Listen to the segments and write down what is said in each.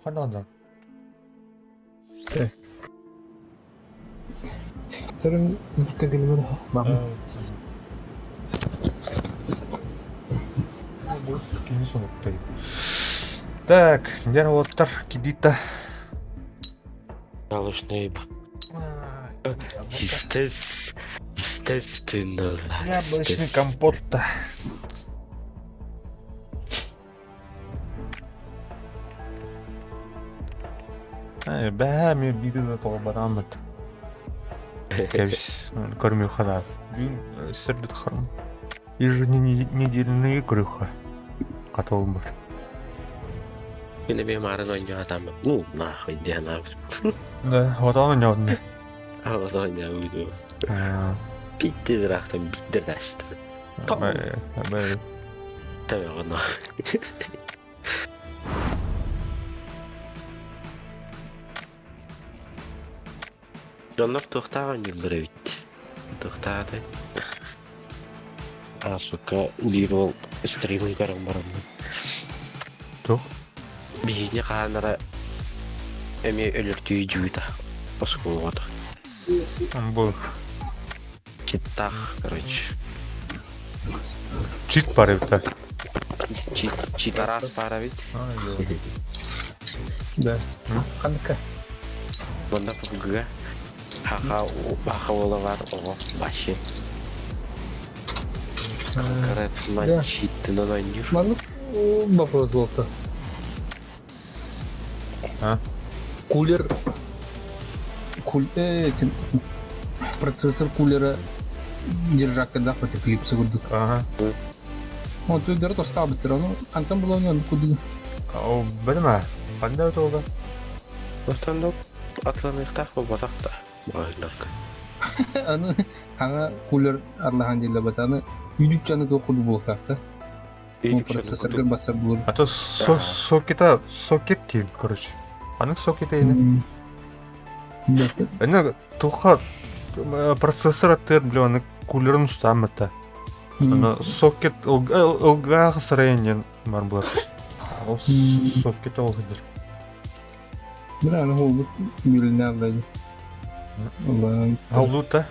화나다. 네. Terus kita gimana? Bang. 뭐 кинь сон 없다 이거. Так, где вот кидита. Наложный естественно. Яблочный компот-то. Бәме биді толбарамыд. Кәбіс көрмеу қадады. Бүгін сірдіт қарым. Еженедельные крюха. Қатол бар. Или бе марын ойнау там. Ну, нахуй, где она? Да, вот он ойнауды. А вот ойнауды. Биттер рахтан биттер даштыр. Бәй. Таби ғана. Жонлар тоқтаған елдері бит. Тоқтады. А, сука, бір ол стримын көрім барымын. Тоқ? Бейіне қағанара әме өліртүй жүйді. Посқол ғады. Бұл. Читтақ, короче. Чит бар ебіті. Читарас пара бит. Да. Қандыққа? Бұнда бұлгіға. Хаха олы бар оғы башы. Конкретно читтінен ойныр. Марлық вопрос болды. Кулер... Процессор кулера держак когда хоть клипсы гудук. Вот тут дырт остал бы тирану, антон было у него куды. О, білме, қандай өті олда? Остандық атланықтақ бұл батақта. Бағынақ. Аны хана кулер арлахан дейлі батаны үйдік жаны тоқуды болтақта. Ол процессоргар басар болыр. А то сокет дейін, короче. Аның сокеті ені? Әні тұқа процессор аттыр білі аны кулерін ұстамыта. Сокет ұлға қысырайынен бар бұлар. Ол сокет олғыдыр. Бір аны олғы мөліне алдайды. Алдуыта?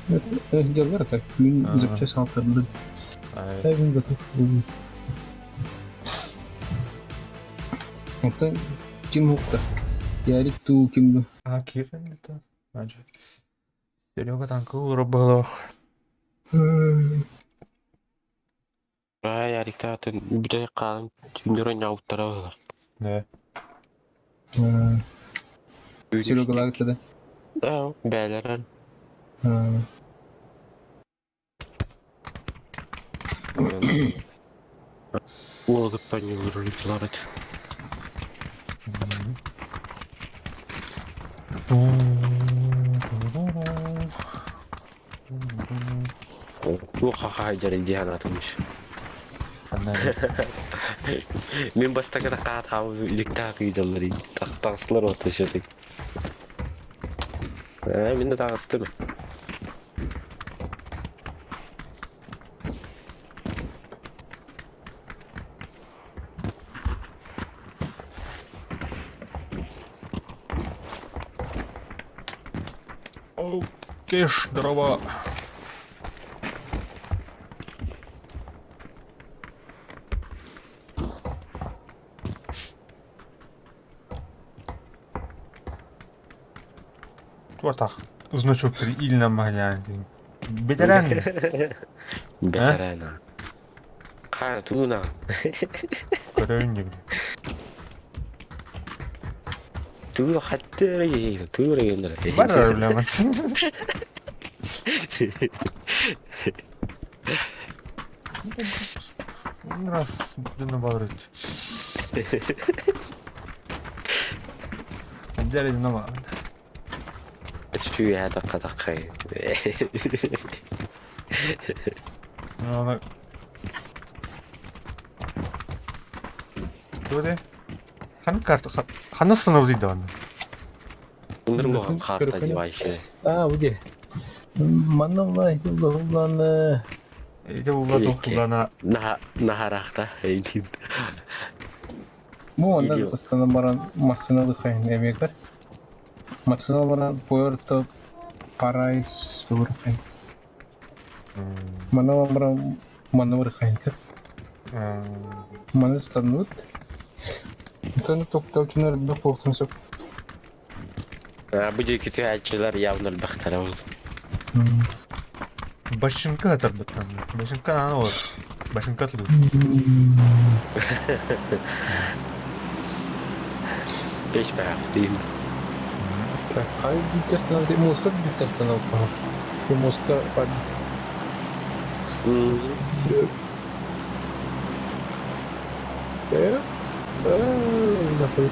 Жалдар так, күн запчас алтырды. Әйбін готов болды. Это кем ұқты? Ярик ту кемді? Кирен это? Серега танкы ұры болық. Ярикта атын бүдей қалын түндер ойна ауыттара олар. Да. Серега лагыты да? Да, бәлерін. Олғыттан елдер үлгілар еді. Bu kaka jarı diyen atılmış. Senden Min basta kada kat havuzu ilikta kıyıcaları. Taksılar ortaşadık. Min de taksı mı? О, киш дрова. Вот так. Значок 3 ильна маляндин. Бетеран. Beterana. Kara tuğuna. Көрөйүн. Tuğu hatta öyle. Tuğu öyle. Бар проблема. Раз дына барыт. Дәрежә нема? Şu ya dakika. Аны. Төре. Қаны сынып дейді аны. Bunlar mı karta девайşı? Bu de. Manam var ulanı. Эйде булат окулана. Naharakta. Eğitim. Bu onda ıstana baran masına da kayın emekler. Masına baran Puerto Paraíso kayın. Mana baran mana var kayın kır. Mana stanut. Stanut toktavçular da koktansa. Bu ceketi elçiler yavnal baktara oldu. Башинка атырбыттан. Башинка аны бар. Башинка атылды. Beş bayak değil mi? Ay bir testan de musta bir testan al. Bu musta var. Da koy.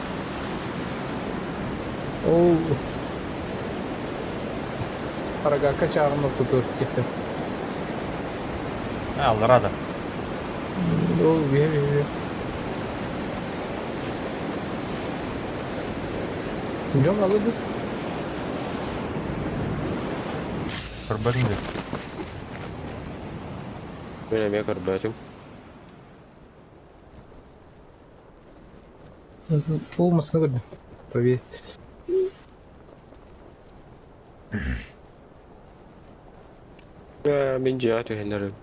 Oh. Aragaka çağırma tutur tipi. Аллара да. Oh, bir. Jom aldı. Көрбөдүң. Ben emeğe karbadım. Olmasına gördüm. Проверить. Ben cihat öğrenlerim.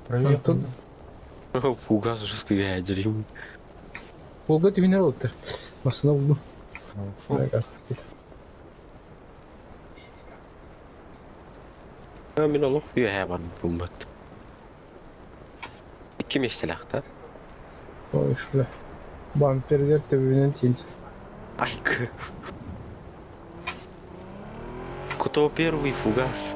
Проверь. Фугас русский ядерим. Volga düğünler oldu. Masına buldum. Фу. Ben onu bir hayvan bulmak. Kim istilahta? Oy şurada. Vampirler tabiinin tiyinci. Ay kı. Кто первый фугас?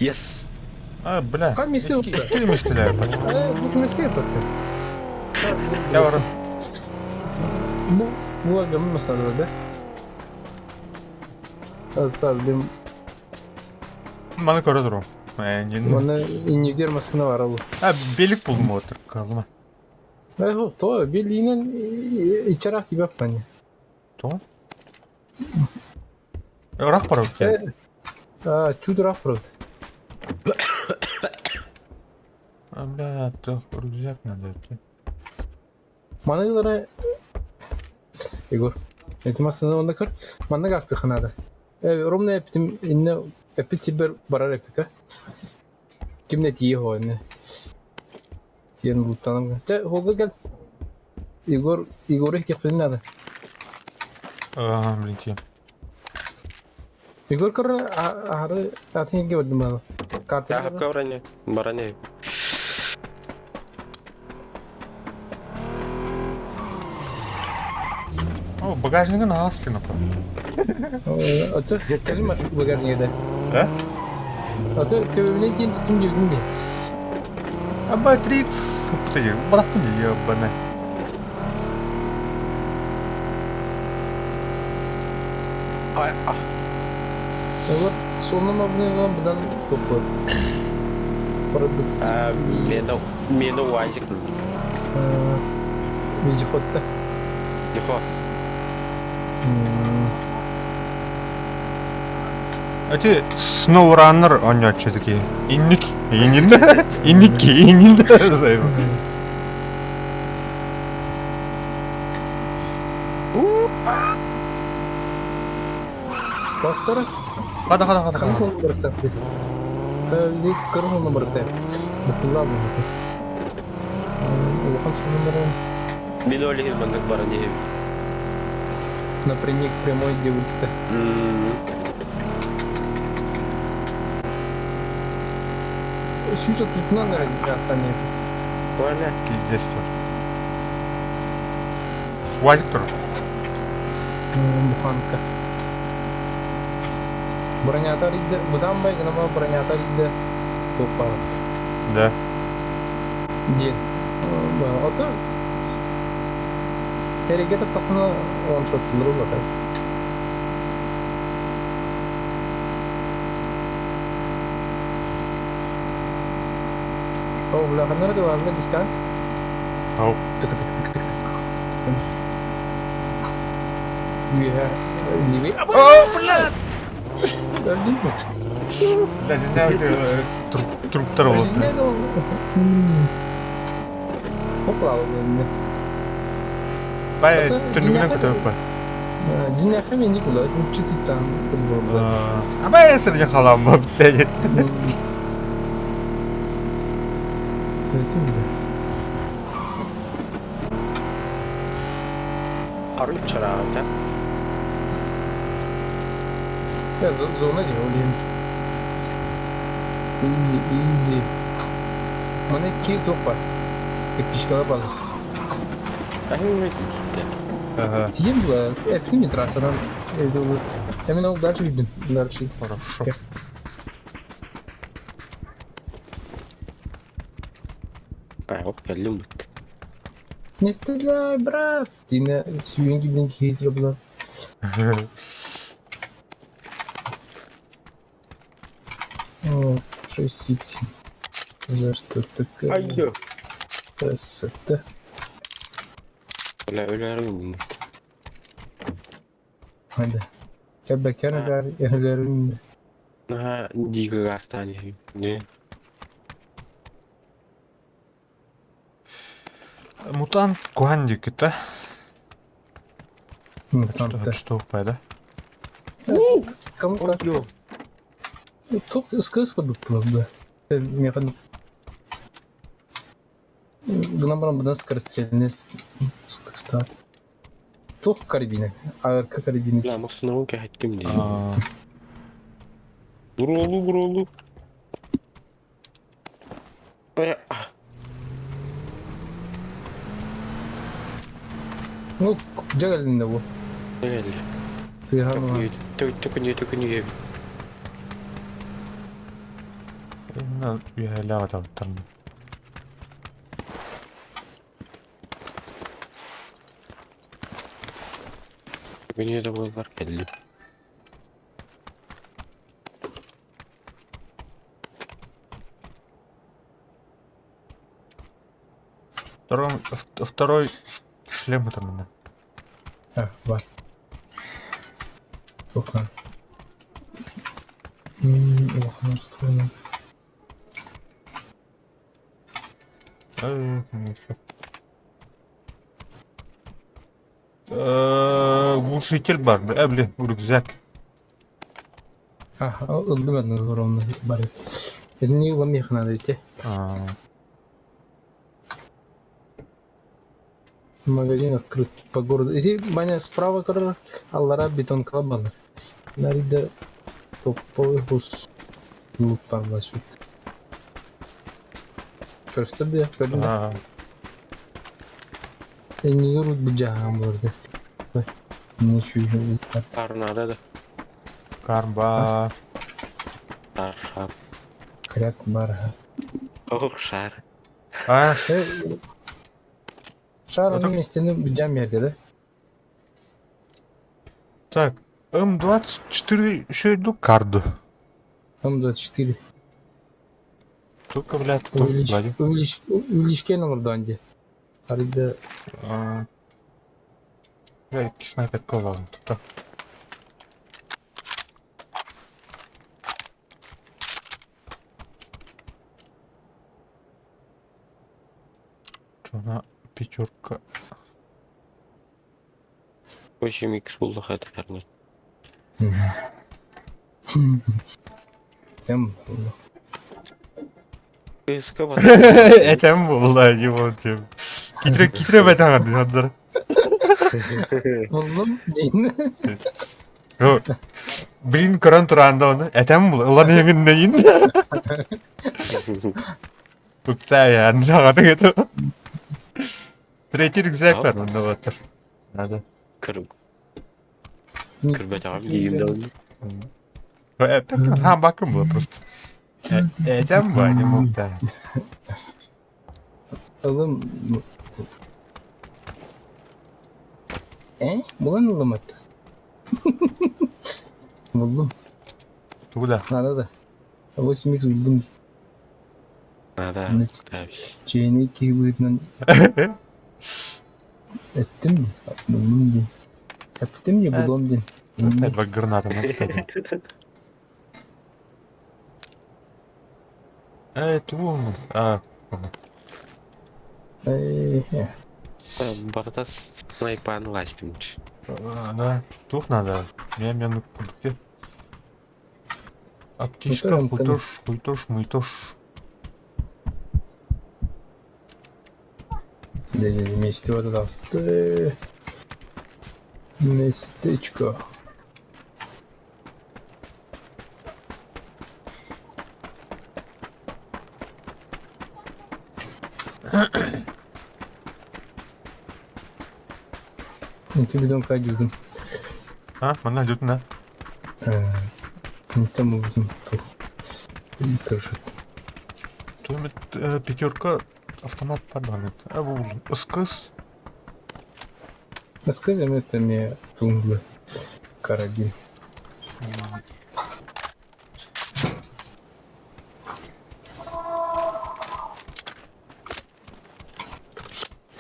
Yes. А, бля. Kan misli oldu. Kim istiler? Bu mesleği yaptı. Я бар. Bu adamın masalada. Tabii Маны көрө турам. Эңин. bana injekter masasına var oğlum. А, белик булдум отыр. Калма. To bildiğinin içeri atı yapman. То? Рак бар өткен. Чудо рапорт. А, бля, то рюкзак надо өткен. Manayılara Igor. Etim aslında onda kır. Manna gastı kınada. Romna epitim inne epit siber barar epika. Kim ne diye ho ne? Diyen bultanım. Hoga gel. Igor'a ihtiyaç nada. Блин, тем. Igor kır harı atın gibi verdim bana. Kartı. Ya hakka oranya. Baranya. О, багажнигі нағыз екен апа. Atı kelim açık bagajniyede. Ә? Atı töbümden кейін tuttum geldim de. Аба, 30 опыта. Балақпын ебаны. Ay ah. Вот sonuna abone buradan topu. Продукт. Meni вазик. Вездеходта. Дефос. Эти SnowRunner oynuyor çizgi. İninde. Бактары Hadi. қанық оны бұрықтап. Лик қырын оны бұрықтап. Бұқылла бұны. Оған сонын Мен ойлаймын маңдық бара не. напрямик прямой где улица. Сюжет лютна, наверное, остальные. Öyle. Здесь var. Уазик тұр. Буханка. Бронятар иді. Бұдан бай гынама бронятар иді. Топа. Да. Ден. Аты әрекет тақына оншот тұлыру бақай. О, бұлағанлары да бағында дистан. Ау. Тык. Левей. О, блядь! Лимит. Труптар болды. Попал мен. Бай түнігінен көтөп па. Жинақы мен никуда. Чүтіп там. Абай әсірге қалам ба біттәйін. Arı çarağı. Я зона не улин. Изи. Мане ки топа. Кирпичкалар балы. Тем было. Это не трасса, нам. Я минул дальше виден. Дальше. Хорошо. Бай, geldim bitti. Не стреляй, брат. Тина свинги блин хитро была. 6 за что такая Ayyo. красота. Öyle arıyorum. Hadi. Kebekene yerlerin. Ha, diga gastani. Ne? Мутант куандикіті. Там Что упады? кому как. Тух скрыз ходuk правда. Мне ходuk. Гномрам будан скорострельность скоростат. Тух карабины. Арка карабины. La masına ki ettim diye. Vur oğlu. Baya. Ну, джагал не bu. Geldi. Ты гарно. Tökünüyor. Bundan üyeyle adamlarını. Tökünüyor da bu var geldi. Второй шлем это меня. Var. Тохан. Ох, настроено. Глушитель бар, бля, рюкзак. Öldüm ben ровно bari. Elini yılamaya kadar ete. Магазин открыт по городу. Иди, Баня, справа, короче, аллара бетон клабаны. Нарида топовый хус. Лут пармашут. Көрсөтті, көрдім. Не юрут бджағам барды. Не шүйі ұлттар. Karnada da. Карба. Şar. Кряк бар. Oh şar. Шар onun местені бджам yerде, да? Так, М24 еще иду карду. Там 24. Только, блядь, тут сзади. Увелички номердан де. Арыда Я iki снайперка alalım tuta. Şuna пятерка. Больше микс булдық әтәрні. Hem КСК бас. Etem buldu acaba diyorum. Kitre beten hadi hadi. buldum değil. Yok. Bilin kıran turanda onu. Etem buldu. Ulan yengin neyin? Bukta ya. Ne kadar gitu. Третий рюкзак var bunda batır. Hadi. Kırbet abi giyimde oldu. Ha bakın bu просто. Etem var ne muhtemelen. Oğlum. Bulan oğlum hatta. Buldum. Tugula. Nada da. 8x buldum. Nada. Ne? Tabii. C2 buyurun ettim mi? Buldum diye. Ettim ya buldum diye. Опять бак граната на столе. Ту. Барда снайпаны ластимч. Да. Тух надо. Мен где? Аптечка, Ну, там, хуйтош, муйтош. Вместе вот это. Местечко. Это бидон кадюден. А, mana jut na. Не тому будем. Тоже. Тумит пятерка автомат парламент. А bu ıskız. Рассказываем это мне тумблы. Карабин.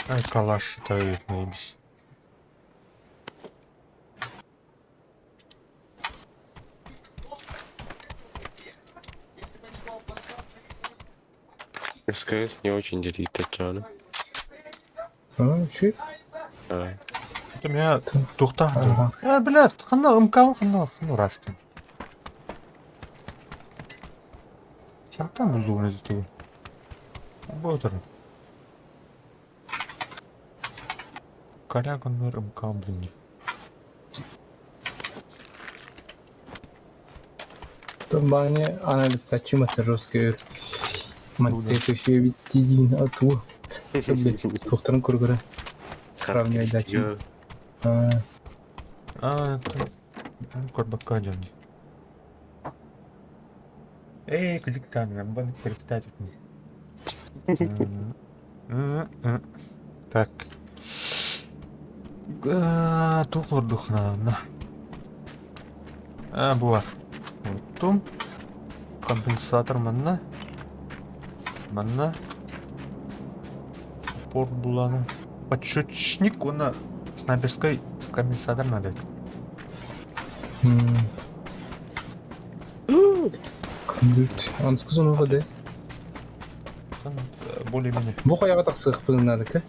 Ay kalaş tabii neymiş. СКС не очень делит Татьяна. Че? Это меня тухта. Блядь, хана мкал растем. Шамтан buldu bunu zıtı. Bu otur. Коряк он мкал блин. Там бане анализ тачима террорская. Мантейка еще биттидин ату. Тоқтарын көргірі. Сравнивать дачи. Корбака дёрни. Эй, клик камера, банк перепитать. Так. Тухлар духна. Була. Тум. Компенсатор манна. Порт буланы. Подсчетчик, оны снайперской компенсатор надо. Күндүт. Анскыз оны қады. Более-менее. Бұл қаяға тақсық бұлынады ка?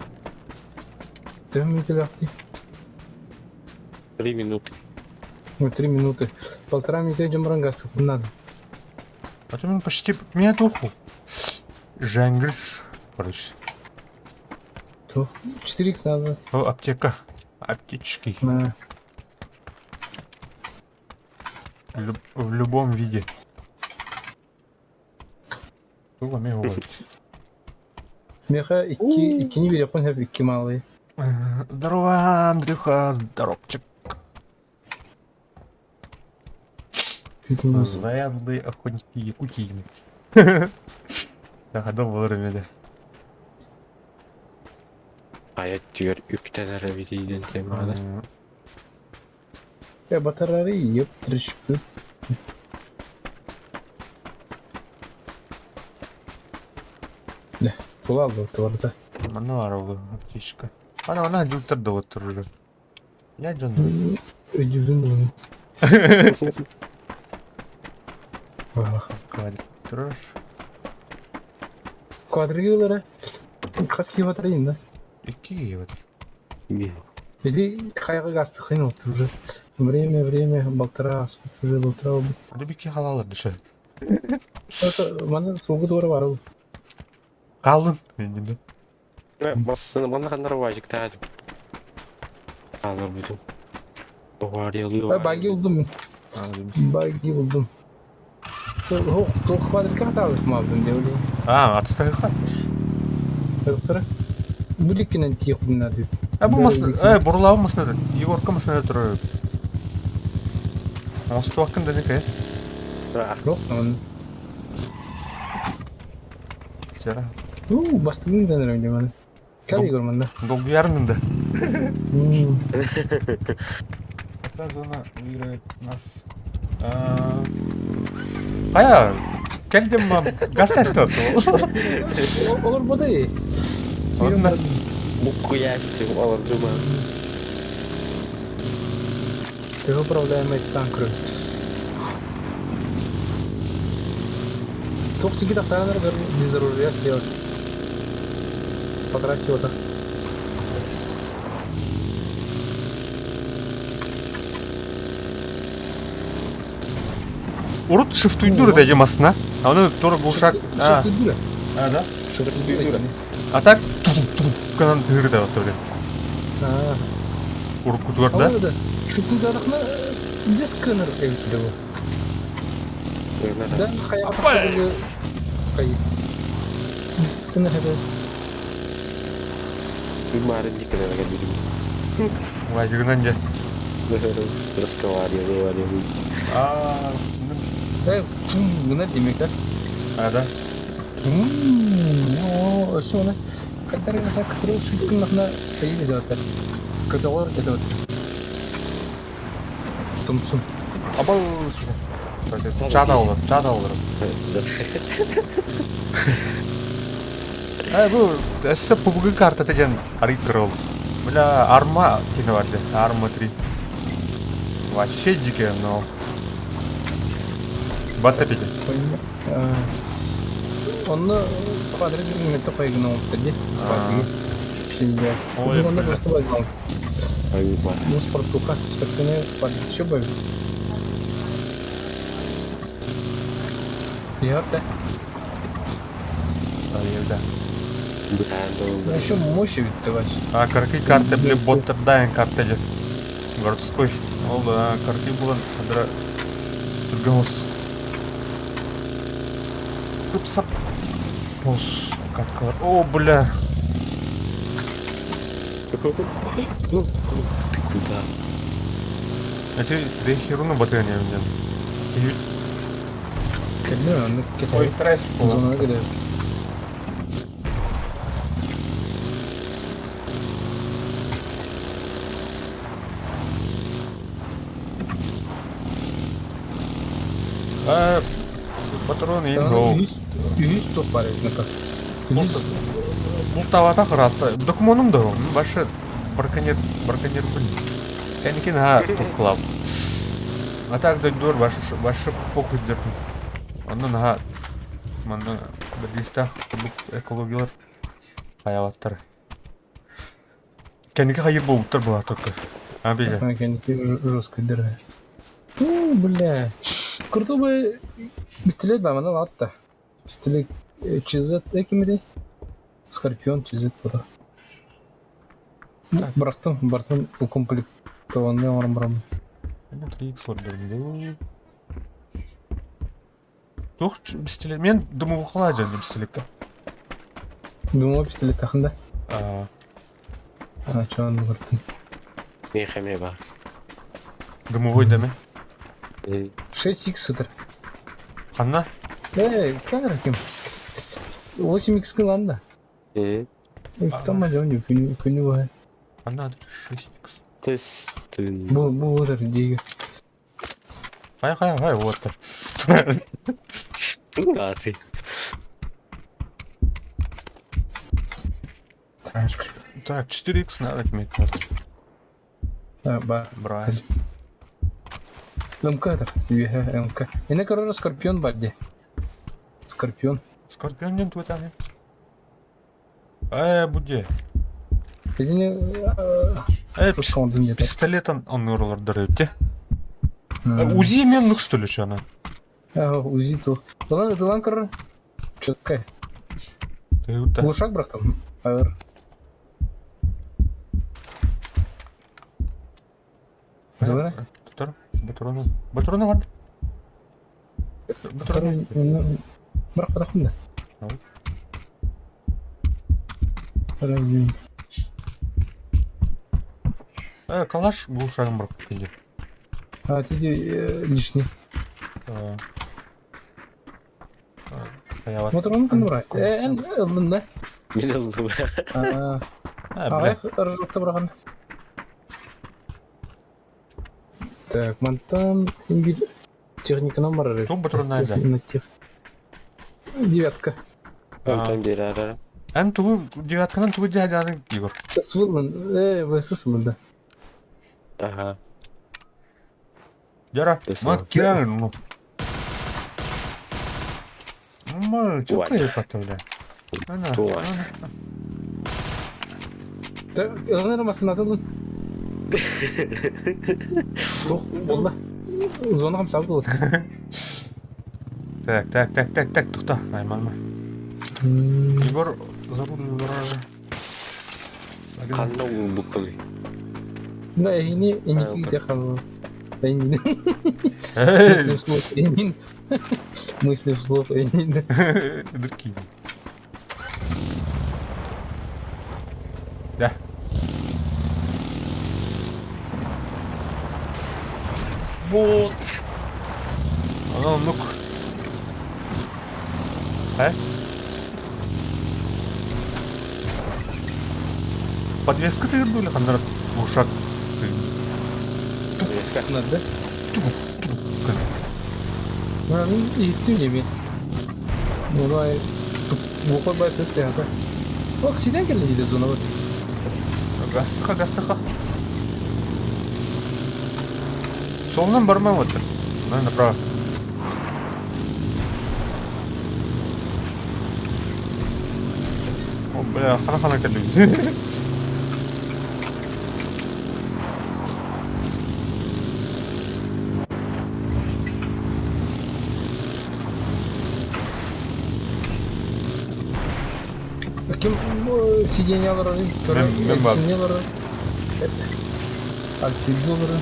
3 минуты лақты. 3 минуты. 3 минуты. 1,5 минуты жамыран гастық бұлынады. А то почти меня туху. Жангрис. Короче. 4х надо. О, аптека. Аптечки. В любом виде. Тула мне говорит. Меха икини бере қойын әп 2 малый. Здорово, Андрюха. Здоровчик. Заядлые охотники Якутии. Тағада болар емеді. Аят түйер үктен әрі бетейден темады. Батареи ёп трещку. Пул алды туарда. Мана бар ол аптечка. Ана жүлтер да отыр уже. Я жон. Өйдүгүн. Квадратур. Квадригылары. Каски батареин да. 2 вот. Иди кайга гасты хын отыр уже. Время, полтора, уже полтора. Ады бики халалар дөшө. Это мана сугу дора бар ул. Калын менде. Бассыны мана хандар важик таадым. Азыр бүтүн. Баги улдум. Баги улдум. То квадрика хаталык мабдын деп ойлойм. Атыстагы кат. Доктор. Бүликинен тиек надо. Булмасын, бурулабымасын. Егорка мысын өтүрөт. Мост вакында неке. Рок, он. Жара. Бастыгын да нерем деманы. Кали көрмөндө. Долгу ярымында. Эта зона выиграет нас. Ая, келдим газ тесттеп. Олар бодай. Орна. Букку ястым алар дума. Ты управляемый станкры. Токчики так саранар бездорожья сделать. По трассе вот так. Урут шифтуйдур деди масына. Аны туура бул шаг. Что ты дура? Да. Что ты дура? А так канан тырды отыр. Уруп кутур да. Да. Что ты дарахна? Дисканер эвтиде бу. Да, хая апай. Дисканер это. Кemarin dikenalkan diri. Вазигынан же. Terus ke wario. Bener demek kan? Да. Что она? Который шифтин нахна поели да так. Когда он это вот. Тумцун. Абал. Чада olur. Бу эссе PUBG карта деген арит кырыл. Бля, арма кино бар же. Арма 3. Вообще дикая, но Батта пиде. Онны квадрат метр койгон олтуди. Şimdi. Ой, Onda güzel. просто bayıldım. Ayıp var. Bu sportuka. Sportunu подчу бы. Yaptı. Evde. Betul. Еще мощи bitti baş. Кыркый карта биле боттырдайын карта же. Городской. Ол кыркый булан адыра тургамыз. Сып-сап. Сос каткалар. О, бля. Ты куда? Эти дехируну батырын евден. Kelme onu Ой, ketay. тресс булан. Zonuna gider. Патрон инго. 100 top var etneka. 100. Бул табата кыраты. Документум да. Башы браконьер блин. Кенкен туклап. А так да дур башы похуй деп. Андан мана бир листах экологиялар каябаттар. Кенеке хайыр болуптар була только. Бега. Кенеке жестко дыры. Бля. Круто бы пистолет ба мана латта. Пистолет чизет экимиди. Скорпион чизет буда. Бартын укомплектованный армором. Мен 3x ордырым. Тух пистолет. Мен думаю калай жана пистолетке. Думаю пистолет тахында. Чоң бартын. Ne keme var? Думаю деме. 6x сытыр. Канна? Камера кем? 8x кылганда. Тамма жөн күнү бай. Канна 6x. Тестін. Bu odur diye. Хай, вот так. Гати. Так, 4х надо иметь. Ba. Брать. МК так. МК. Ini karena Scorpion bade. Scorpion. Скорпион нет в этом. Буде. Ini Скорпион нет. Пистолетом он уралар дөрөтте. УЗИ мен нүк что ли чана? УЗИ то. Дылан кыр. Чөткә. Тәүтә. Глушак брактым. Авыр. Добре. Тутар. Батроны var. Батроны. Бырақ брактым да. Ау. Калаш глушагым бар кенде. Тиде лишний. Хаяват. Моторын кім ұрайсты? Ылдын да? Мен ылдым. Ағай ұржықта бұраған. Так, мантан имбир техниканан бар әрі. Том батроны айда. Девятка. Антон дерара. Ан тугу девятканан тугу дядяның Игорь. Сысвылын, высысылын да. Ага. Жара, 됐어. 막 기량을 뭐. 정말 좋아. 좋게 같아 그래. 하나. 좋아. Ылын ырмасын атылын. Тоқ, болда. Зона қам сабы долысты. Так, тоқта. Аймалма. Игорь забыл. Қанның бұқылы. Да, ini dia kalau ini. Эй, Мысли вслух ini. Мысли вслух ini. дырки. Да. Вот. Ну. Подвеска ты были, Хандрат? Ушак. Надо. Мен иттім неме. Олай бұқыр бай тест яқы. Ол кісіден келді дейді зона бар. Гастыха. Солынан бармай отыр. Мына направо. О, бля, хана келді. Кім сиденьялары, Мен бар. сиденьялары, альтидолары.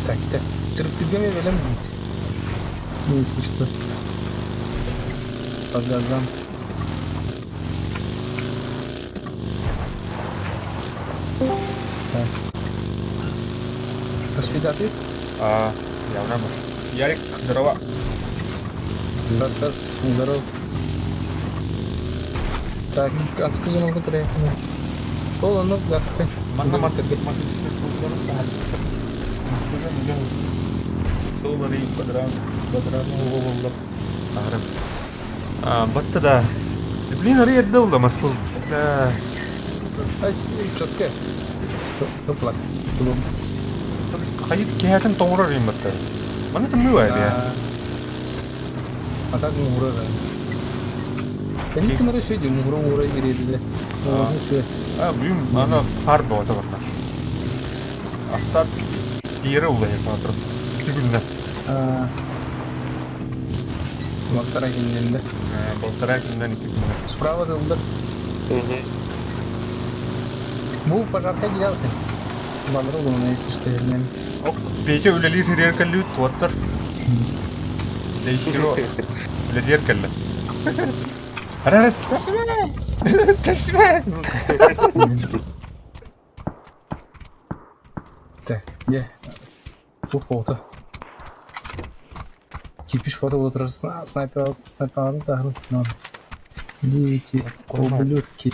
Так, сырфтырген мен білем. Не что? По газам. Так. Распидаты? Явно бы. Ярик, здорово. Раз, здоров. Так, отскажи нам, который... Ол, ну, гастхай. Манна матыргет. Соллары бадран олып. Агырып. Батты да. Блин, арыйда улда Москва. Ай, чётке. Что пласт? Хайып кеһәтен тоңрар имбатты. Мана тымны бай я. А так мура да. Они к нару сидим, мура иреді. Ну что? Блин, ана фар болду бакка. Асад тире улай жатыр. Күгүннө. Мактара кинденде. Болтара күннөн 2 күн. Справа дылды. Бу пожарка гидал. Бандыру bunu işte yani. Пече үлели терер каллы туаттар. Дейширо. Үлелер каллы. Ара, тәсмә. Так, где? Bu oldu. Кирпич потом вот раз снайпер да. Видите, ублюдки.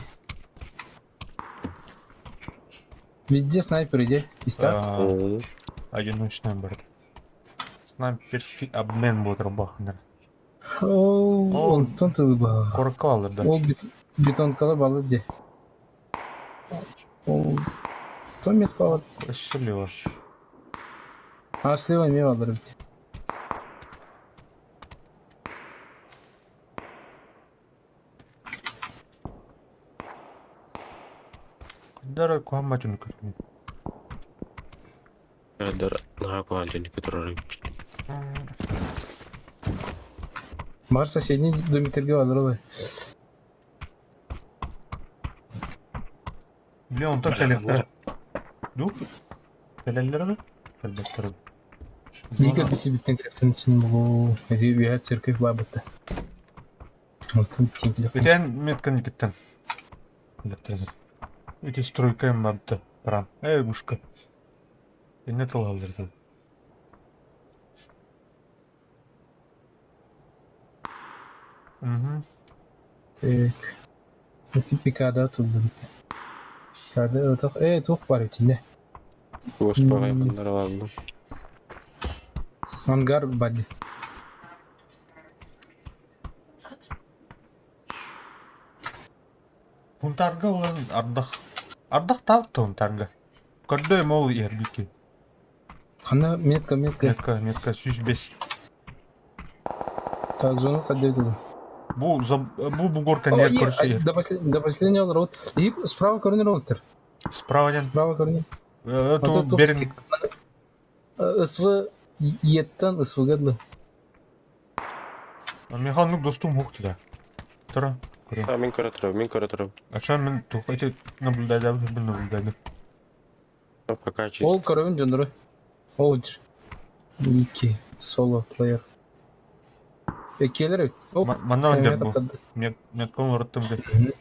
Везде снайперы, где? Есть так? Одиночный бар. Снайперский обмен будет рубахнер. Он ты ба. Корка алыр да. Ол бетонкалы балы де. Ол то мет калат. Красиво. А слева не алыр бит. Дара куамачын көтүн. Дар на квантин который. Бар соседний домитерге алыр ой. Леон так электр. Ду? Телеллер Электр. Лига биси биттен киректен син бу. Эди бият церковь бабыта. Вот тут типлек. Битен меткан киттен. Электр. Эти стройка им бабта. Прям. Гушка. Не тылалдырды. Так. Эти пикада тут бит. Када отак. Тух бар içinde. Господи, ладно. Ангар бади. Пунтарга olan ардах тапты унтарга. Көрдөм ол ербики. Хана метка. Метка 105. Так, зона кадды. Бу бугорка не көрсө. До последнего рот. И справа көрінер отыр. Справа көрінер. То берин. СВ еттен СВ гадлы. Механик достум хуқты да. Тұра. Мен көрө турам. Ача мен тухайте наблюдайды. Пока чист. Ол көрөвін жөндірі. Ол жүр. 2 соло плеер. Келер. Мана өндер бұл. Метком ұрыттым де.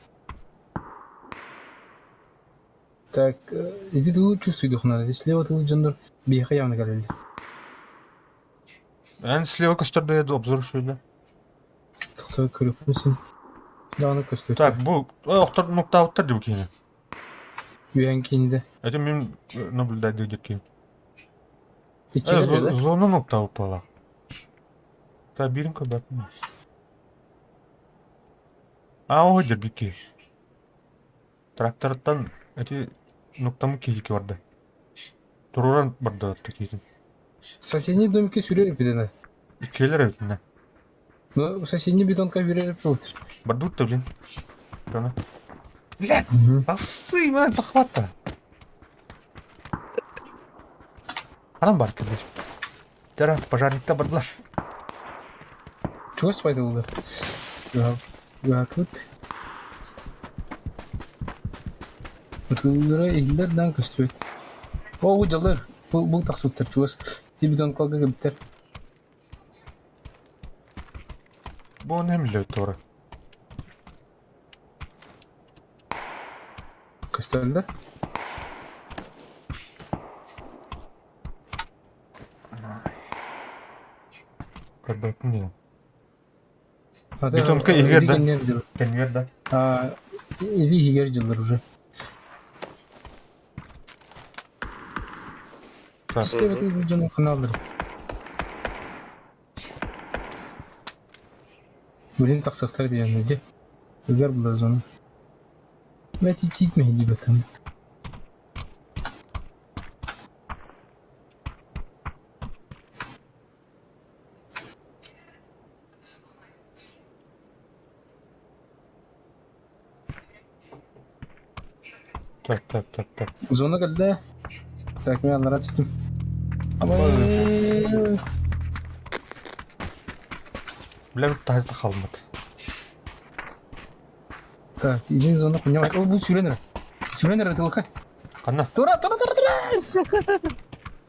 Так, иди ты чувствуй духна. Слева ты жөндір. Бияқа явно кәлелді. Ән слева көстерді еді обзор шөйді. Тоқтай көріп мүсін. Дағаны көстерді. Так, бұл оқтар нұқта ауттар деп кейіне. Үйен кейінде. Это мен наблюдайды өдер кейін. Келер еді? Зона нұқта ауттала. Та берін көбәпін. Оғы дер біке. Тракторттан әте нұқтамы кезеке барды. Тұруран барды атты кезін. Соседний домике сүйреріп бедені. Келер өтіне. Ну, соседний бетонка сүйреріп отыр. Барды өтті білен. Жана. Блядь, асы, мен тақватта. Адам бар келер. Жара, пожарникта бардылар. Чего спайды олар? Гақыт. Бұтылдыра елдерден көстөйді. Оғы жалдар. Бұл тақсы өттір, чуғас. Бетон қалға көптер. Бұл немілі өтті ора. Көстөлдер. Көрбәпін дейін. Аты- Бетонка егер да. Иди кенген Кәнер да. жылдар. Иди егер жылдар уже. Так, Истеп это жана каналдар. Блин, таксактар дегенде де. Егер бұл зона. Мәти титмейді бәтім. так. Зона geldi. Так, мен алара түстім. Білем тағызды қалмады. Так, иди зона құням. Ол бұл сүйренер. Сүйренер әтіліқі. Қана? Тура.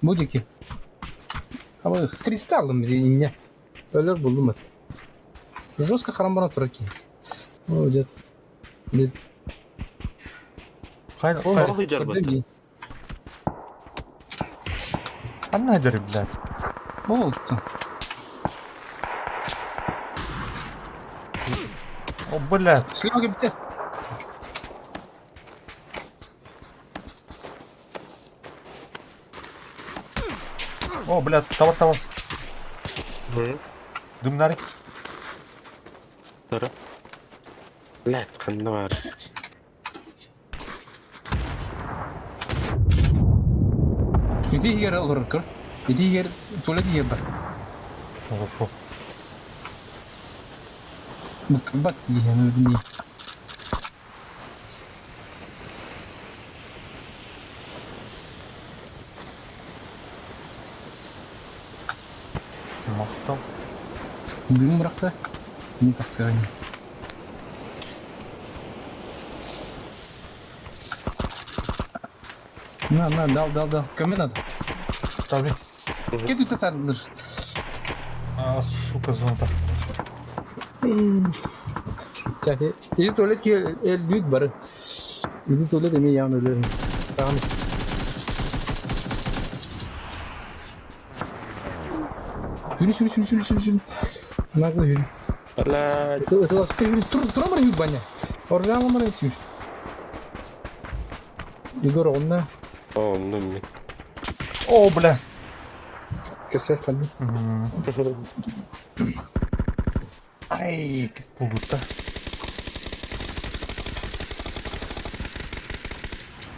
Бұл деке. Абай, фристайлым не. Өлер болдым әт. Жестко қарамбана тұра кен. О, дед. Қайда? Ой, жарбатты. Қана әдері, блядь. Болды. О, бля. Слева кепте. О, бля, тавар. Дымнари. Тара. Лат қанды бар. Ити егер алыр кыр. Ити егер туалет егер бар. Ого. Бат егер не. Мақтал. Дым быракта. Не так сказать. На, дал. Кому надо? Таби. Кет үтә сардыр. А, сука, звонта. Чаки. Иди туалет ел büyük бары. Иди туалет эме явно өлөр. Тамам. Шүр. Нагы шүр. Лат. Это вас тура мара юг баня. Оржама мара шүр. Игорь онна О, ну. О, бля. кесе стали. Ай, как полута.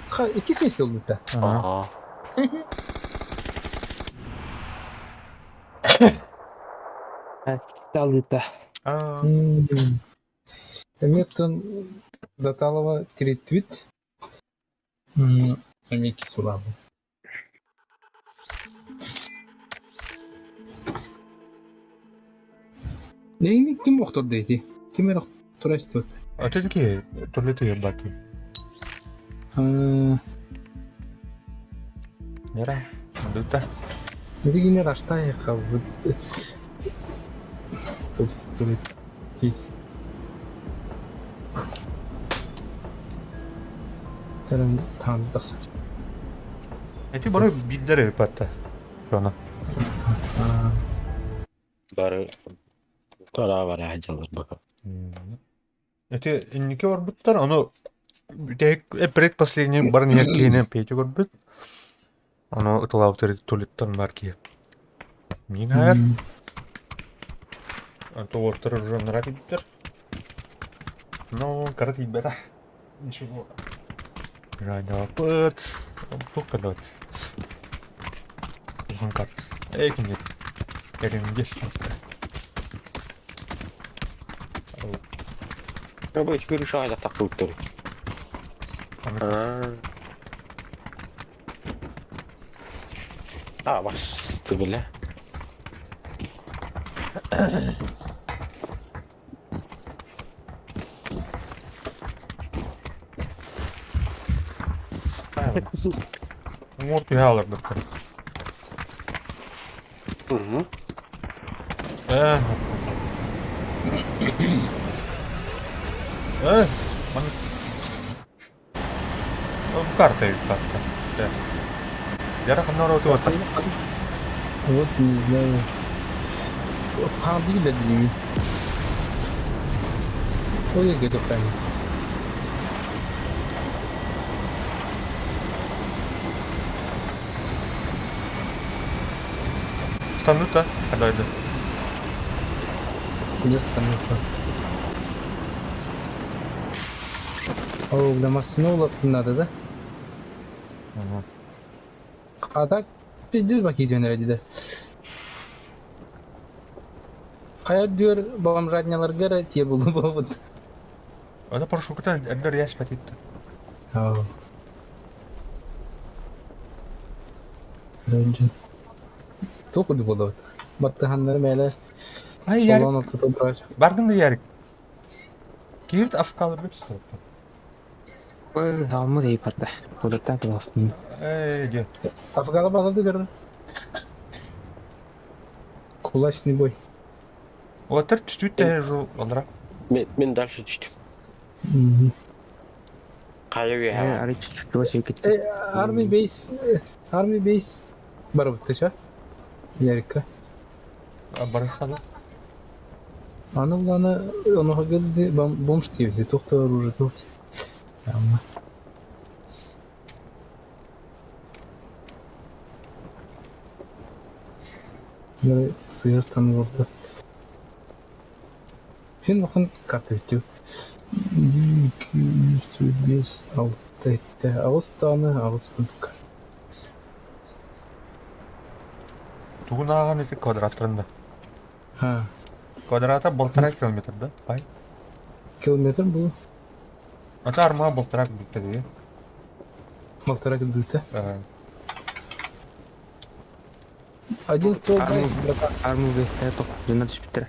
Ха, iki сместе oldu da. Ага. Aldı da. А, Эметтон даталова тиритвит. Эмеки сулабы. Нейни ким оқтор дейди? Ким эр оқтор истет? а ты такие туалеты ебаки. Нера. Дута. Дигине раштай хавы. Турит. Кит. Таран тандасар. Эти бары биддер епатта. Шона. Бары. Тара бар ажалар бака. Эти инники орбуттар, оно предпоследний барын яккейне пейте горбут. Оно утылаутыр туалеттан марки. Мин хайр. Анто ортыр жоннара биттер. Но карат ибета. Ничего. Райда пыт. Покадот. Ханкар. Экинет. Керенгеш хаста. Я бы теперь решаю это так утыр. А, баш, ты бля. Морт ялар доктор. Угу. Man... Карта. Я рахам на роуту вот. Вот не знаю. Ханди да дими. Ой, где-то правильно. Станута, кадайды. Где станута? О, для массы надо, да? А так, пиздец баки жөнелди да. Кая дүйөр бабам жадняларга тие болду болбут. Это парашюттан эдер яш патитти. Ау. Ренжин. Току болду. Баттахандар меле. Ай, ярик. Олон отто браш. Бардың да ярик. Киевт афкалыр бит стоп. Ой, алмы да ипатта. Кудаттан кыластын. Ге. Афгала балады гөр. Кулачный бой. Отыр түстүттө жол алдыра. Мен дальше düştüm. Кайы Ары чуть-чуть болса кетти. Army base бар бутта ша. Ярикка. Барыхалы. Аны уланы оноға кезді бомж тиевді, тоқтар уже тоқти. Amma. Böyle sıyaz tanı oldu. Şimdi bakın kartı bitiyor. 205 6 etti. Ağız tane ağız kurduk. Тугун ааган эти квадраттарында. Ha. Квадрата болтарак километр да? Бай. Kilometre bu. Ата арма болтарак бүттеги. Полтора километра. Один ствол. Арму весте тоқ жана түшүп биттер.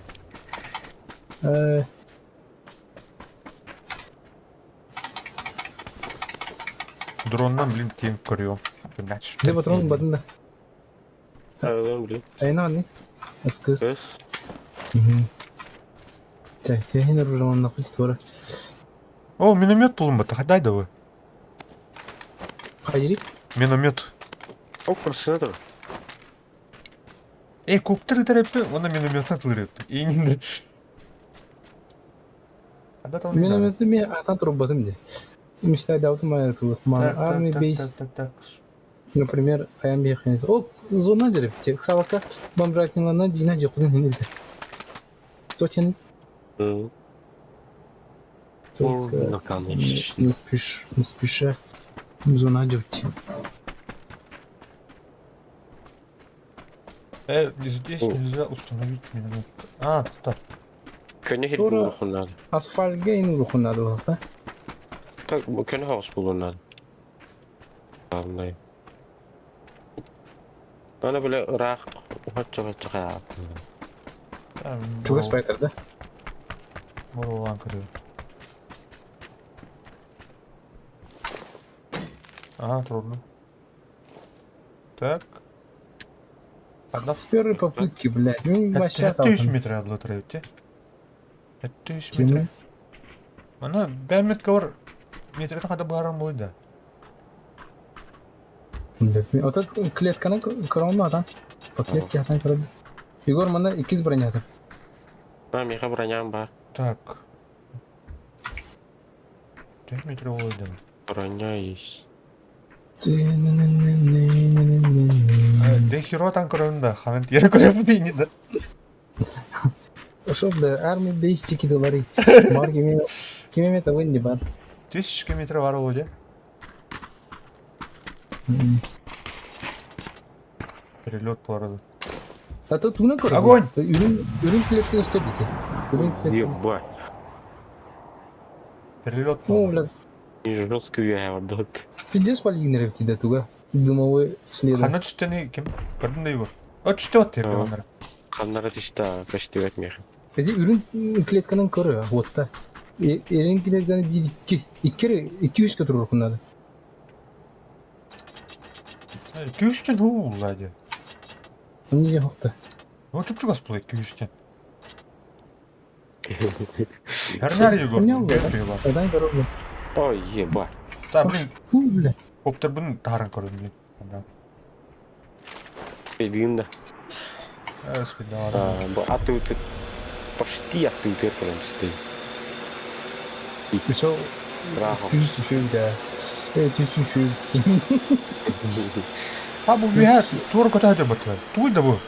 Дрондан блин тем көрüyorum. Где патрон бадында? Ben bileyim. Ayna ne? Eskız. Öz. Так, я не наружу на створа. О, миномет булынбаты, қайдай да вы? Хайри? Миномет. O kurşuna da. Коптер тарапы, оны минометten тылырып. Eyininde. Минометі мен атан тұрып батым де. Мечтай даутым аятылық. Армия бейс. Например, аям бейхенет. О, зона дереп. Тек савака бомжатниларына дина жекудын хенелді. Что тен? Не спешь, не спеша. Зона дёрти. Здесь нельзя установить миномет. А, тут. Köne hil Sonra- bulunlar. Asfaltga inin ruhundadı o da. Tak bu köne havuz bulunlar. Anlayın. Bana böyle ırak uçak ya. Чуга спайтерда. Мурлан кірі. Ага, трудно. Так. Одна С первой попытки, блядь. Ну, вообще 300 метр адlı тұрайды. 300 Кеме. метр. Ана, бәмет кавар метрді қада барам бойда. Ota клетканы көрөм адам. По клетке атан көрөм. Егор мына 200 бронятыр. Ben meka bronям var. Так. 4 метр бойда. Броня есть. Дехиро тан көрөмді, ханын тері көрөм дейін еді. Ошол да армия бейстики доллары. Бар кеме мета венди бар. 1000 метр бар ойда. Перелет по городу. А тут туна көрөм. Огонь! Үрүн клетке өстөр дейт. Үрүн клетке. Ебать. Перелет по О, городу. блядь. Жесткую я вот тут. Пиздец полигнеров тиде туга. Дымовой следы. Хана түстені кім? Көрдің да Егор? О, түсті от терді онлар. Kanlara dişte kaçtı etmiyor. Эти үрүн клетканын көрө, вот та. Эрен клетканы 2-3 көтөрүп окунады. 200-тен ол ұлады. Эмне жакта? О, түпчік ас бұл 200-тен. Әрнәрі Егор. Эмне ол? Бөтпей бар. Адай көрөм. Ой ебать. Та, блин, Фу, бля. коптер бұның тарын көрдің, блин. Анда. Dediğinde. Өскенде бар. Bu atı ötü. Почти atı ötü falan işte. Ошо Браво. түйсүшүлдө. Түйсүшүл. А, бұл веға туыр көті өте бұты. Туй да бұл.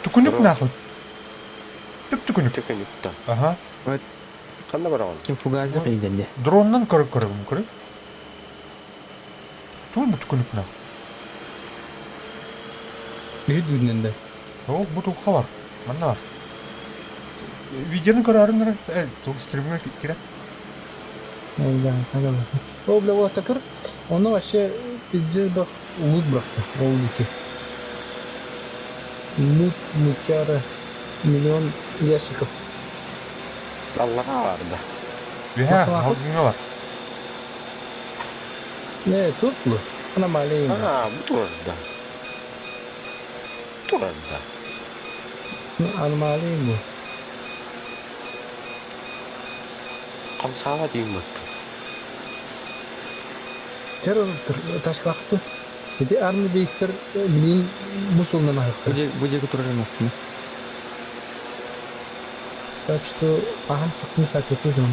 Түкінік нахуй. Түп түкінік. Tıkınıkta. Ага. Kanna var Ким фугазы кыйденде. Дроннан көріп көріп көріп. Туй бұл түкінік нахуй. Үйдүнүндө. О, бұл тұққа бар. Манна бар. Видеоны көрәріңдер. Тұл стримге керек. О, бля, вот такыр. Оны вообще пиздец бак лут бырактı. Ол дики. Лут мутяра миллион ящиков. Allah vardı. Веға, Масыл ақыл? алдыңа бар. Не, турплу. Она маленькая. Ha bu orada. Orada. Она маленькая. Kamsağa diyeyim bak. Террор ташкақты. Эти армия бейстер билин мусулнан айыкты. Буде турар эмес. Так что пахан сахны сать yapıyor onu.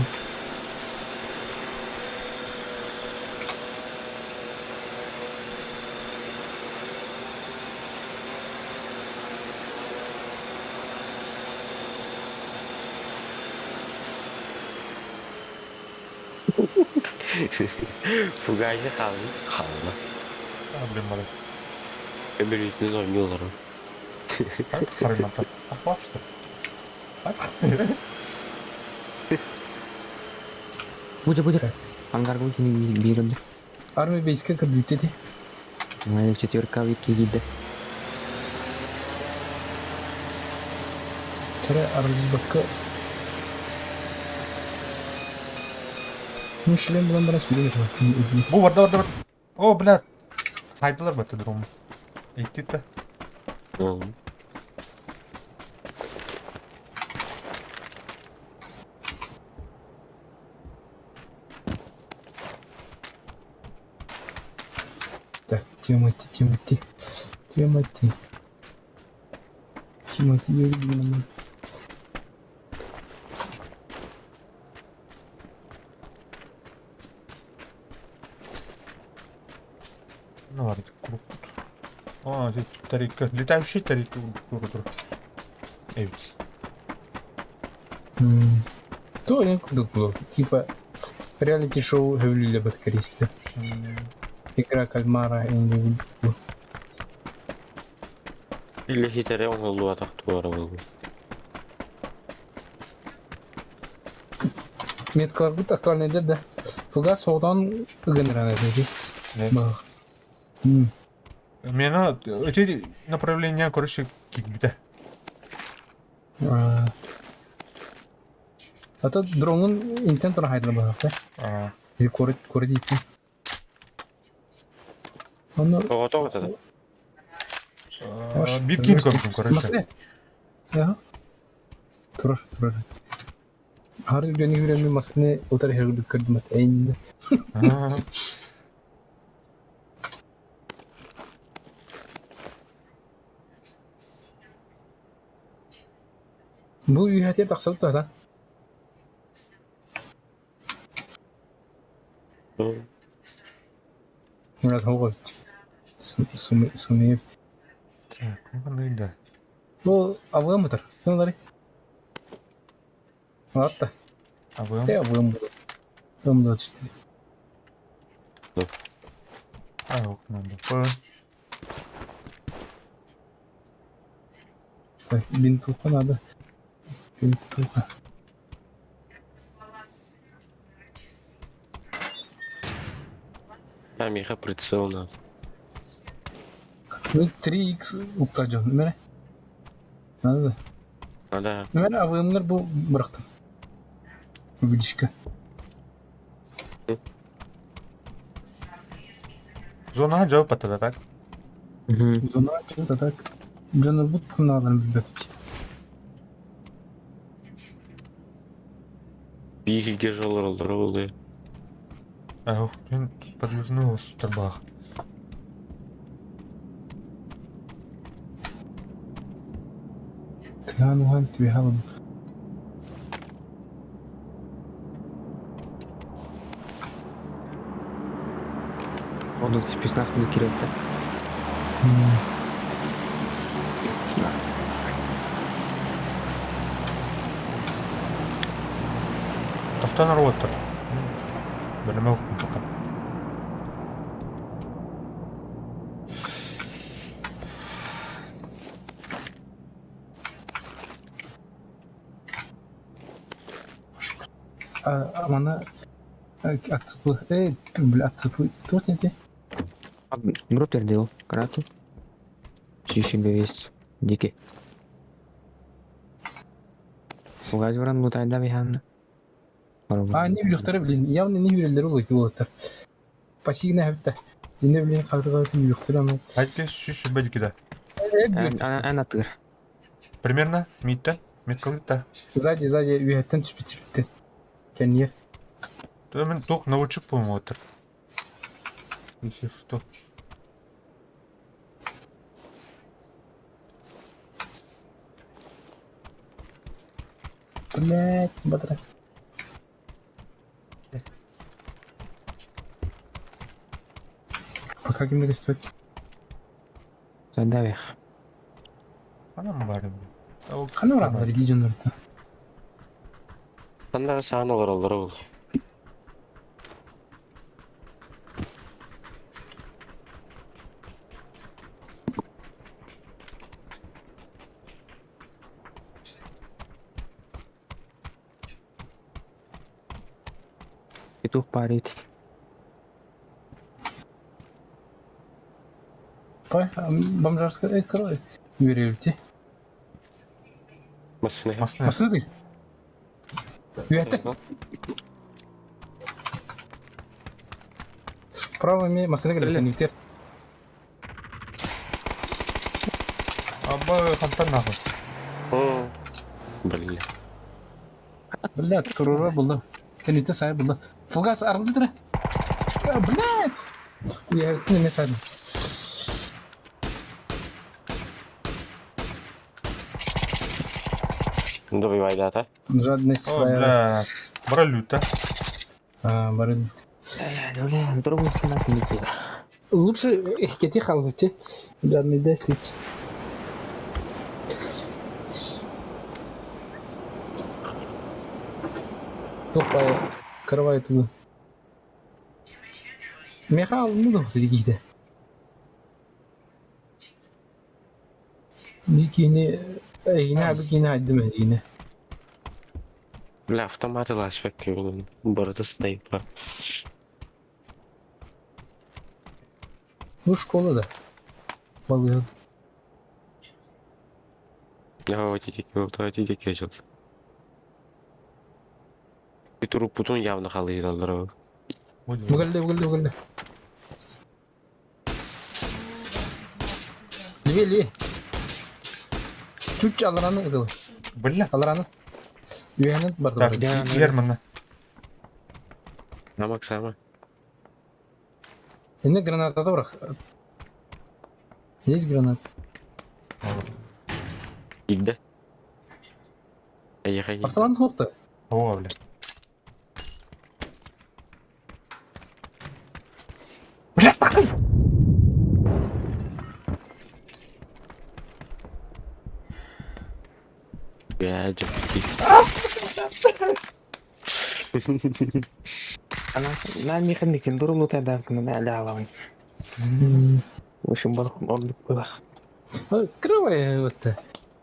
Fugaycı kaldı. Kaldı. Блин, мали. Öbür yüzünün oynuyorlar o. Как хрена-то? Охват, что ли? Так? Будет. Ангар gue sini biru deh. Army base'e kadar dedi. Mulai четверка wiki gitu. Kere aracı bakı. Ну, шлем будан бара сөйлемей жатыр. Бу, бар. О, блядь. Хайдылар ба дром. Итти-то. Hı. Так, Тимати. Юрьевна. Ну ладно, круг. О, здесь тарелка. Летающий тарелка. Эвис. То не круто. Типа реалити-шоу Хевлиля Баткариста. Игра кальмара и не Или хитрее он голова так творил. Меткалар бут актуальный да. Фуга содан генерал dedi. Не. Бах. Мені эти направления, короче, кикбита. Ата дронун интент тора хайдла бахта. И корит ити. Onu Готово тогда? Бикин короче, короче. Масре. Ya. Tur. Har günü günü masne utar her dikkat mat en. Bu üyetiye taksalı da. Hı. Murat Hogol. Sumi. Так, ну да. Bu avı mıdır? Sen dari. Hatta. А вы? Avı mıdır? Avı işte. А, окно. Так, bin tuğka надо. Bin tuğka. Там их прицел надо. Bu 3x uçacağım. Ne? Anladın? Надо. Ben avımlar bu bıraktım. Bu gidişke. Зона жауап атады, так? Zona açıldı da. Canı bu tırnağlarını bir bakayım. Bir iki жолдар oldu. А, мен подвезну с табах. Tühan uhan tühan. Он спецназ буду кидать, да? Тоқтан отыр. Білімі оқым тоқым. Amana atsıpı. Böyle atsıpı. Тут не Групп передел. Крату. Себе есть. Дикий. Фугаз вран лутайда виханна. не биліктері білін. Явно не билерлері олайды олаттар. Пасигіне әбітті. Енді білін қалды биліктері ана. Айтты шүші бәлкі да. Ана тыр. Примерно митті. Мит қылды. Сзади үйәттен түспет сіпетті. Кәние. Мен тоқ наводчик болмай отыр. Если что. Блять, батра. Пока кимде кестебек. Сандавия. Анам бар. Кана урандар иди жонорду. Сандары саны оралдыр ол. Петух парит. Пой, бомжарская крой. Веревте. Масыны. Масны. Масны ты? Уятты. Справа мне масны келет, никтер. Аба хантан нахуй. Блин. Блять, крура булды. Кените сай булды. Фугас аргы тире. Блять. Я не сай. Добивай дата. Жадный О, своя. бля. Бара люта. Бары. Бля, другу фанат не было. Лучше кети халвите. Жадный дестить. Топая. Кровать его. Мехал, ну да, среди. Yine yine abi yine hadi yine. Бля, автоматы лашпек күйінің. Бұрыды стоит бар. Bu şkolada. Vallahi. Өте деке жыл. Бітіру путун явно қалый залдыр. Бugıldı. Livi. Türkçe alıranı kızıl. Бля. Alıranı. Üyenin bardı. Так, bardı. жер мына. Намак сама. Şimdi granata da bırak. Есть гранат. Гидді. Аяға гидді. Автомат тоқты. О, бля. Бля, жопки. Она не ходит, он дуру лутает, да, на ляловый. В общем, он был. Kırmaya evet.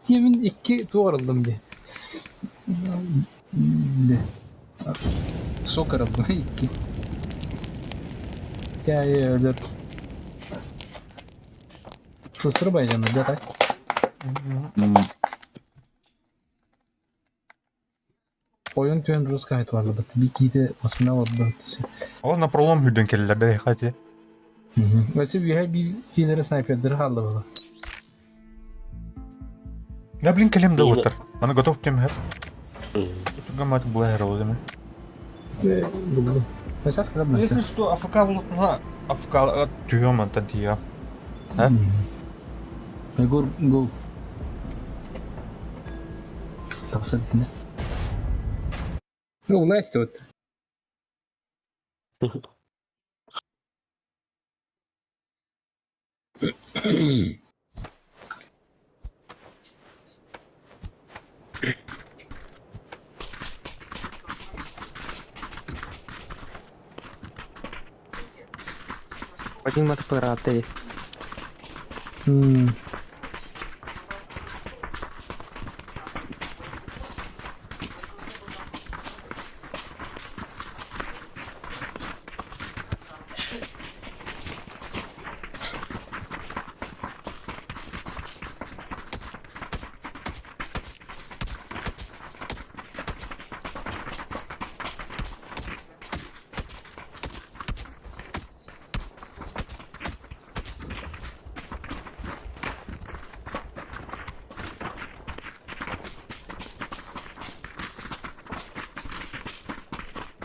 Tiyemin 2 tuvar aldım diye. Sokar aldım 2. Ya öyle. Şu sıra baycanı da tak. Oyun tüyen Rus kayıt vardı. Bir kide aslında vardı. Ол на пролом хүдэн келлерде хати. Mesela bir şeyleri sniperleri halde var. Я, блин, келем да отыр. Аны готов тем хеп. Гамат блэр олдым. Ve buldu. Mesela sıkıntı Если что, АФК булатна, АФК түйөм антан тия. Go. Tavsiye ettim. Ну, Настя вот. Один мотопираты.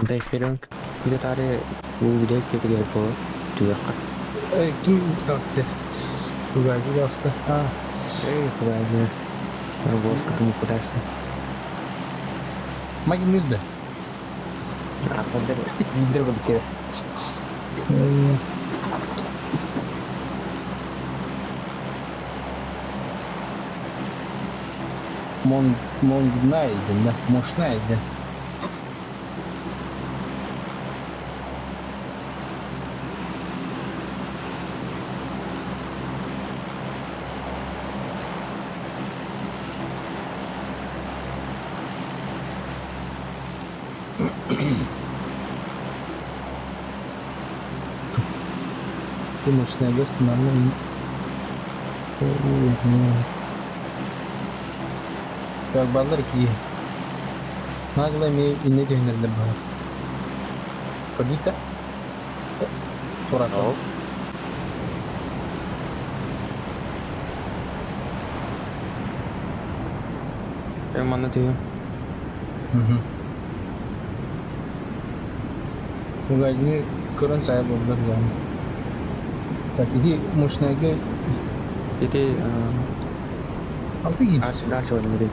Дайхеринг. Bir tane bu video çekiyor bu. Diyor. Kim bastı? Bu belki bastı. Ha. Эй, правильно. Работа, ты не пытаешься. Magi müzde. Arkadan indir bu kere. Найден, да? Может, найден. Ты можешь найдешь нормально. Так, балдар ki. Nagla mi inne dönerler bana. Kodita. Sonra No. Ben bana diyor. Bu gayet kurun sahip oldular yani. Tak, idi Moşna'ya Jadi altı gidiyor. karşı oyunu geç.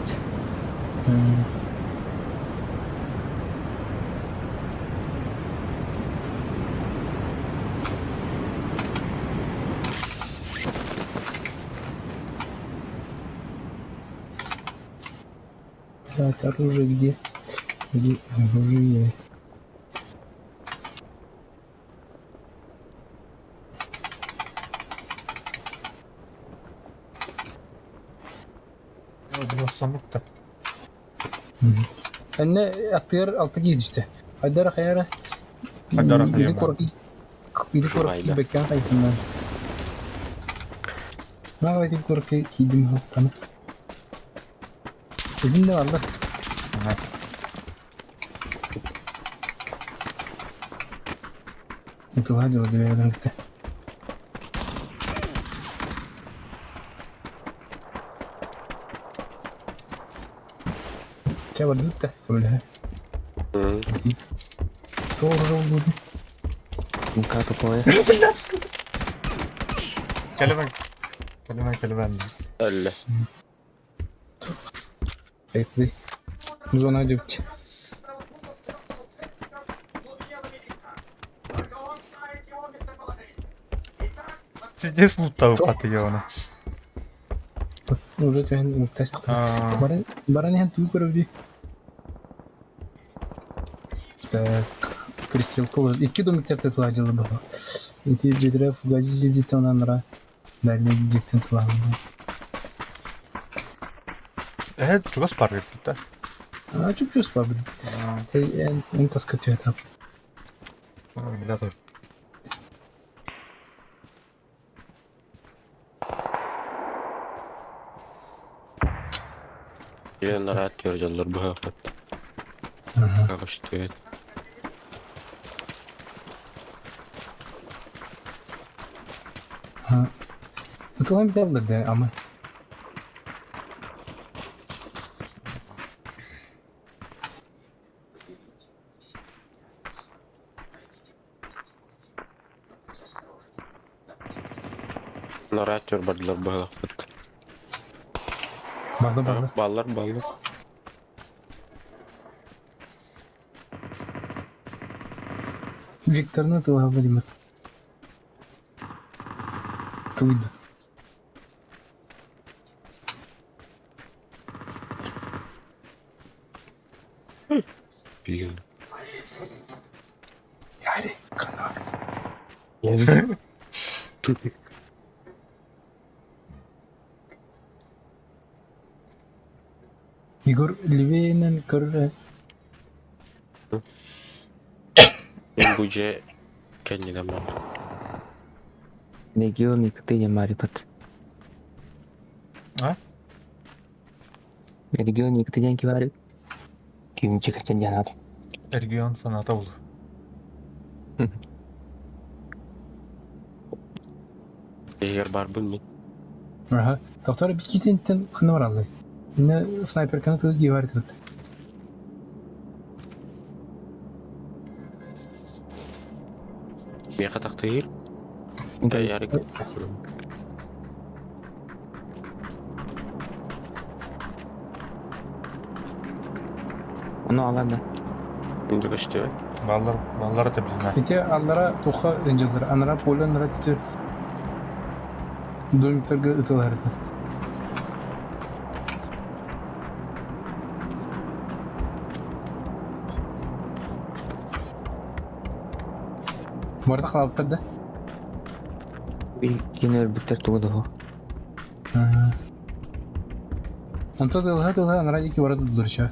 Так, оружие где? Где оружие? Biraz sandık da. Anne aktör altı gidiyor işte. Haydara kayara. Haydara kayara. İdi korku. İdi korku Şurayla. bekleyen kayıtından. Ne kadar idi korku giydim haftanı. Bizim de var lan. Evet. Mutlu hadi oldu bir yerden gitti. Şey var da böyle. Hı. Doğru oldu. Muka topoya. Kelime. Öyle. Bekle. Zona dökçe. Здесь лутал потаёно. Уже тен тест. Aa. Барани хан ту көрөвди. Так. Пристрелка. 2 домиктер тетладжылы бaba. Эти бедре фугази жидит онанра. Дали життин тулам. Чего спарри тут? А чуп спабди. En таскатю этап. Да, тоже. Gelenler at yoracaklar bu hafta. Kakıştı evet. Ha. Itulah bir tablet de ama. Bunlar at yorbadılar bu hafta. Bağlı. Ballar. Виктор'ın tılah vereyim. Tuydu. Bilmiyorum. Yani kanar. Yani Igor Livi'nin körü. Ben bu C kendine bak. Legion iktinya marifat. Ha? Legion iktinya kibarip. Kim çıkacak janat. Ergion sanata oldu. Eğer var bilmeyin. Aha. Doktor bir kitin kını var aldı. Ne sniper kanatı gibi var dedi. Miyaka taktiği. Yarık. Onu alır da. Şimdi kaçtı. Ballar atabilirsin ha. Ити аллара туха денжазар. Анара поле нара тите. Домиктарга ытылар. Барда халап кадда. Bir yine örgütler tuğdu o. Антон тылха анара ики барда дурча.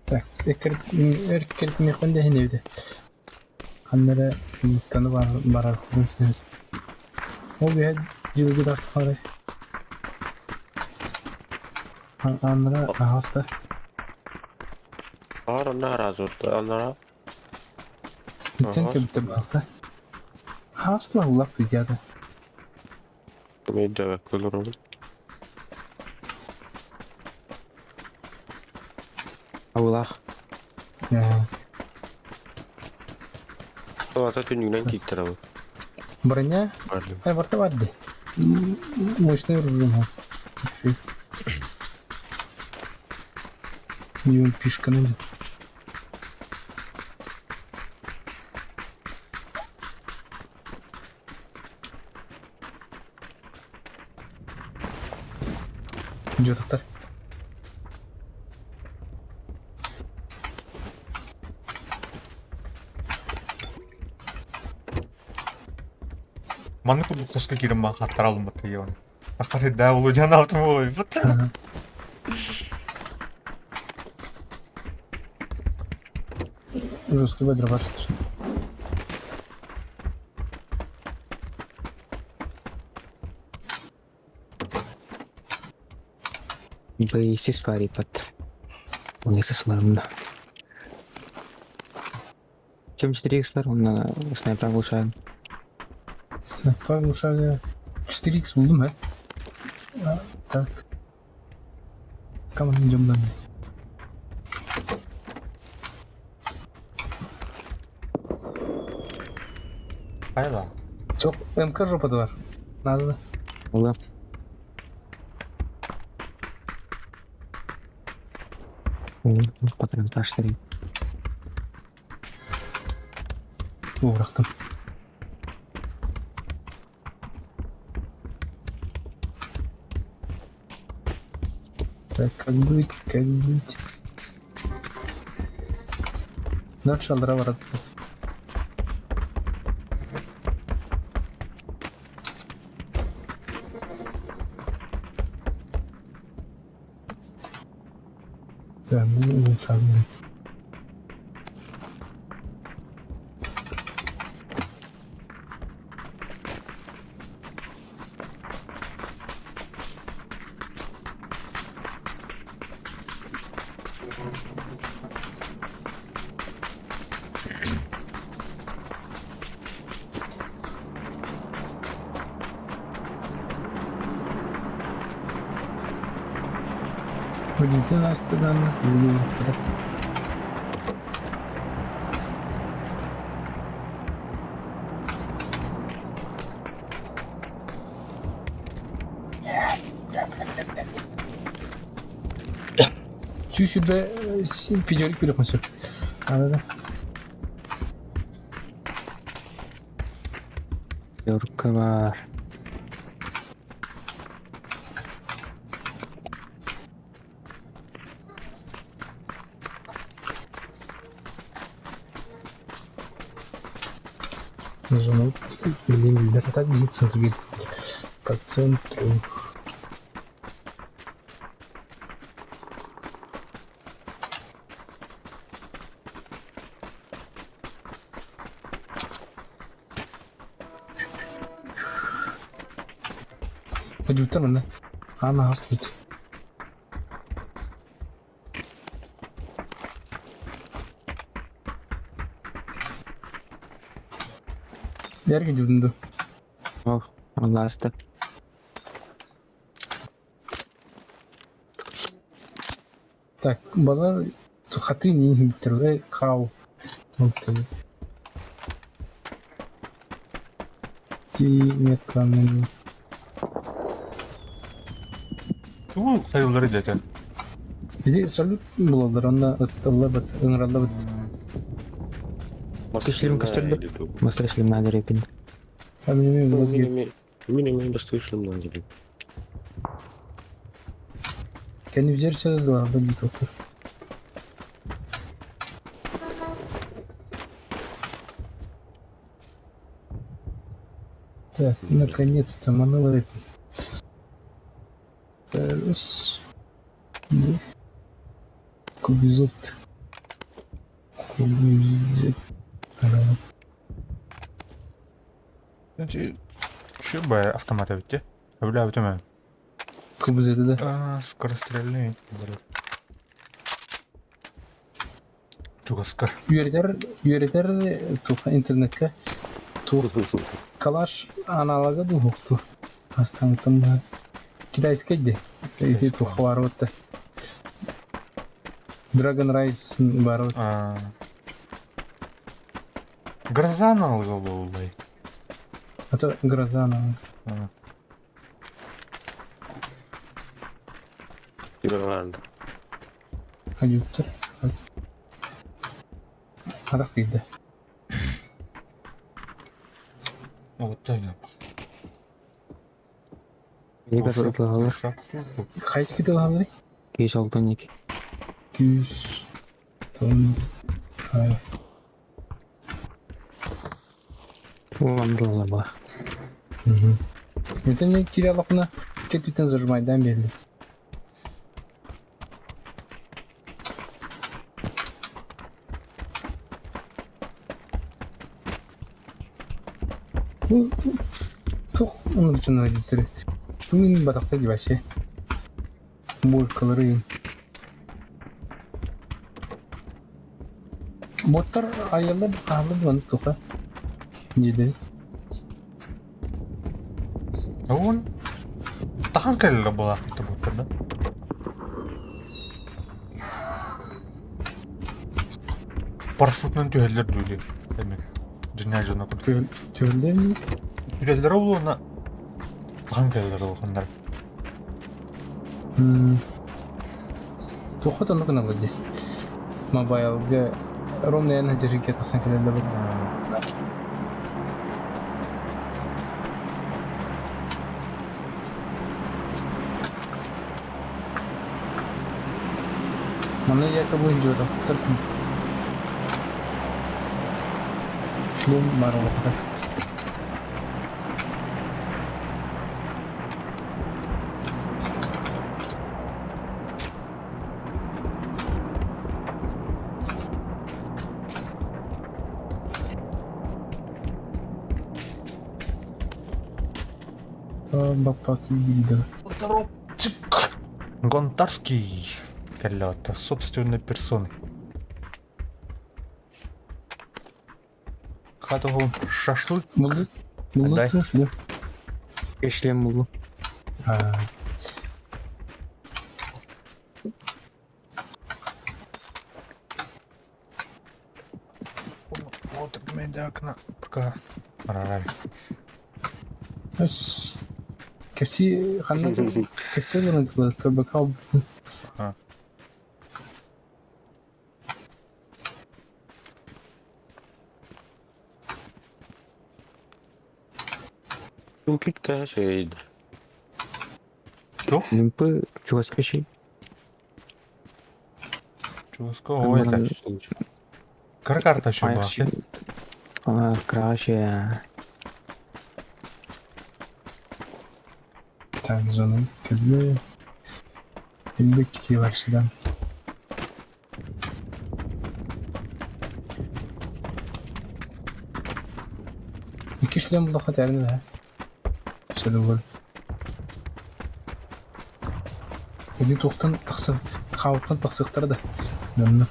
Так, эркерт мехонда хеневде. Ханнара танı barar kursun. O bir yılgı da var. Anlara hasta. Ağır onlar razı oldu. Onlara. Gitsen ki bitti balta. Hasta mı Allah dünyada? Medya bekliyorum. Avulak. Ya. O ata tününden gitti ama. Броня, Vardı. vardı vardı. Мощный ружье. И он пишка найдет. Идет автор. Манны кулу куска кирим ма хаттар алым бат тегеон. Акары да улу жан автым ой. Жесткий ведро башты. Бейсис парипат. Он если слармда. Чем 4х он снайпер глушаем. Снайпер глушали. 4х buldum ha. Так. Камон идем домой. Кайда? Çok MK жопада var. Надо. Ула. Патрон таштырayım. Bıraktım. Так, как быть? Дальше алдыра барады. Да, ну лучше одну. Ходите на сторону, Şu şurada picolik bir yapması. Anladın? Yorka var. Нажимать или так видит центр видит. По центру. Почему-то она остается. Яркий дюдунду. Oh, Allah astı. Так, бала хаты не биттер, кау. меткамен. Бул кайылары дете. Бизи салют булалар, анда ытталар бит, ыңыралар бит. Кишлем костюмді. Мастер шлем надо репин. Амин булат. Мен басты шлемнан келем. Kendi üzerinde de var da bir doktor. Так, наконец-то монолит. Раз. Кубизот. Кубизот. Значит, şu bayağı автомата bitti. Öyle abi tamam. Кубизот, да? Скорострельный. Çok скоро. Üyeler tuha internette kalaş analoga da huktu. Hastanlıktan var. Kitayskaydı. İti tuha var orada. Dragon Rise var orada. Гроза аналогы olay. Hatta Grazan analog. Yürüyorlardı. Hadi yutar. Adak değildi. Вот так. Егер ытлаалар. Kayıt gidiyor hamle. Кеш 6-12. 200 ton. Hayır. Уандылар бар. Bütün ne kiralapına kötüten zırmaydan belli. Bu çok onun için acıtır. Bu benim batakta gibi şey. Bu ırkaları yiyin. Botlar ayarlar ağırlı bana tuha. Ciddi. Он танкерler была bu da. Парашютнан түйелер дүйли. Демек. Dünya жана көтөрүл. Tövde mi? Түйелер болуна танкерлер болғандар. Tuha da nakın alıcı. Mobile'ga Romne'nin hacırıke taksan kelerde bu. Mana ya bu injur doktor. Şlum maro wakta. Бапати видео. Торопчик. Гонтарский. Калёта собственной персоной. Хатову шашлык. Bulduk. Дай. Bulduk şunu. Кешлем булу. Ha. Вот мен де окна. Пока. Арарай. Бas. Kepsi kanna kepsi bunu kabakal. Тупик-то şeydi. Что? Лимпы чуваскаши. Чувство. Ой, это. Карта еще была. Краще. Так canım. Kedi. 52 var şeyden. İki şeyden bulduk hadi yerine de. Şöyle bul. Kedi toktan taksın. Kavuttan taksıkları da. Yanına.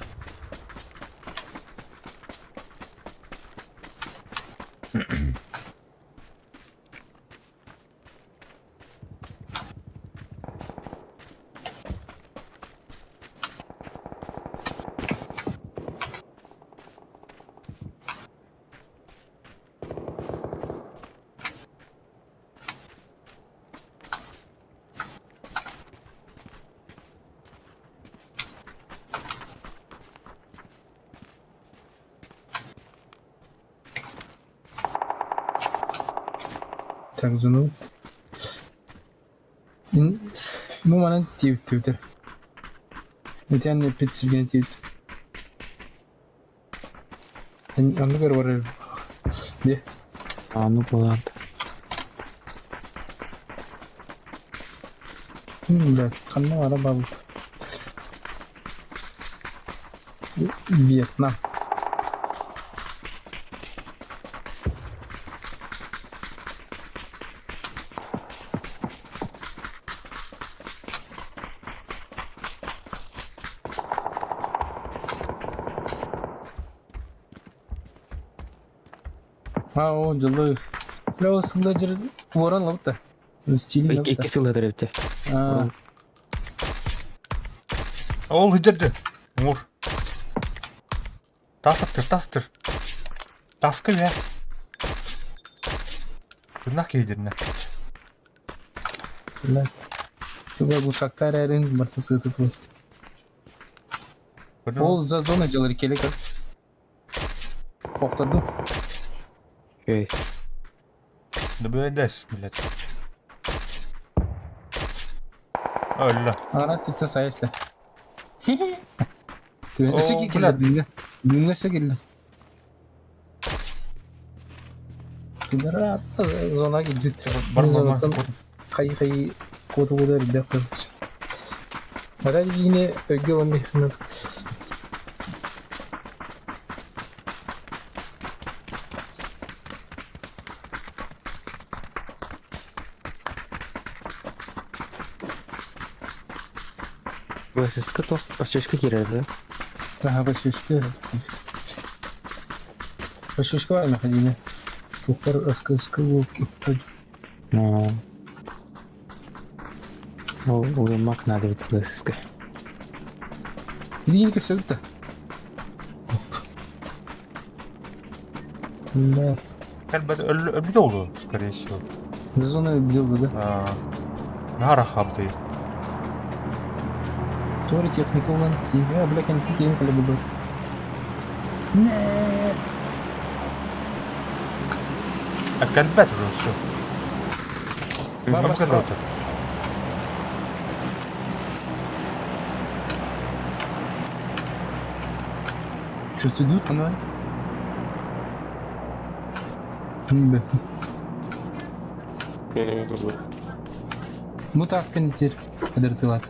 Так, зону. Ну, манан типтер. Это не предсильный тип. Аны көрөр. Де. Ну болады. Да, қандай ара бабы. Вьетнам. О, жылы. Бля, осында жер боран лапта. Стилин лапта. Екі сылы дәрепте. Ол хидерді. Мур. Тастыр. Таскы я. Күнақ кейдеріне. Бля. Туга бушактар әрін барты сыйтытылыз. Ол за зона жылыр келек. Тоқтадым. Окей. Да бөйдәс, блядь. Öyle. Ана типті сайышлы. О, Өсе блядь. келді. Дүнгесі келді. Келдер зона келді. Бар. Қай коду ридде қойды. Бара yine öge olmayı. ВСС-ка то почешка кереді. Daha başışka var mı yine? Toplar ıskı bu. Ну. Uyumak надо ведь ВСС-ка. Yine kesildi. Да. Elbette ölü oldu, скорее всего. Зона бил да. Нара хабды. Тори техника olan TV black and tick yeni kaldı bu. Ne? Elbette olsun. Baba Mümkün oldu. Что ты идут, она? Bu taskan itir. Kadartılar.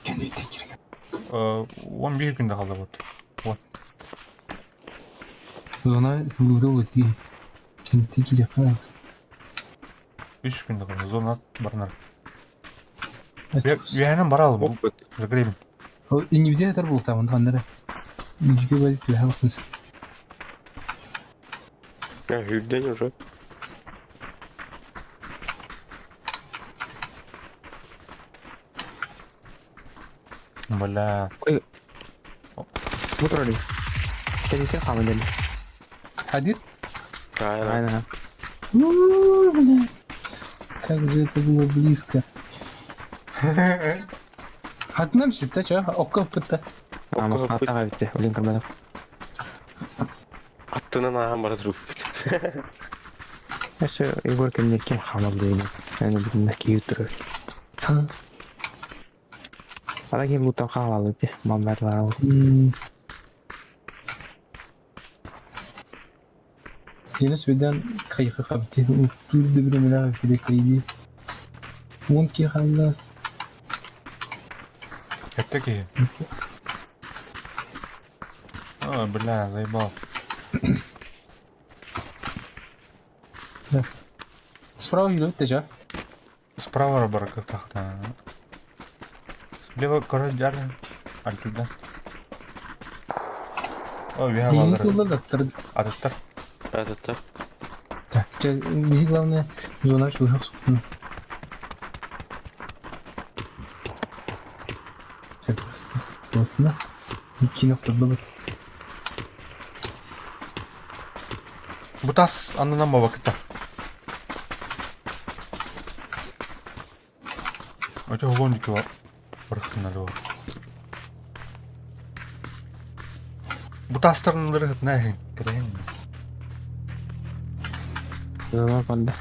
Kendi tekir. 11 günde kaldı bu. Zona hızlı oldu. Kendi tekir yapar. 3 günde kaldı. Zona barınar. Üyenin baralım. Опыт. Загребем. Не где это был там, он хандера. Не говорит, я хавкнусь. Hürden уже. Бля. Bu troli. Seni sen hamle deli. Хадир? Aynen. Aynen. Бля. Как же это было близко. Hatnam şitte çağ, okka pıtta. Ama sanatta bitti. Ölüm kırmadım. Attığına nağam bara durup. Neyse Igor kimlik hamle değil. Yani bir neki yutuyor. Ha. Ada kim lutan havalı diye. Mamber var. Yunus birden kayıkı kaptı. Durdu bir mela bir kaydı. Mumkin hala. Это какие? Бля, заебал. Справа идет тяжа. Справа барка тахта. Слева коридор. Оттуда. Ой, я Yeni валер. yıllar attırdı. Ататтар. Это Так, мне главное зона чужих сукна. Aslında 2.4. Bu tas anlanan vakıtta. Öte hogon diki var. Bıraktın var. Bu taslarınları hıtna ehin. Kırayın mı? Yok bende.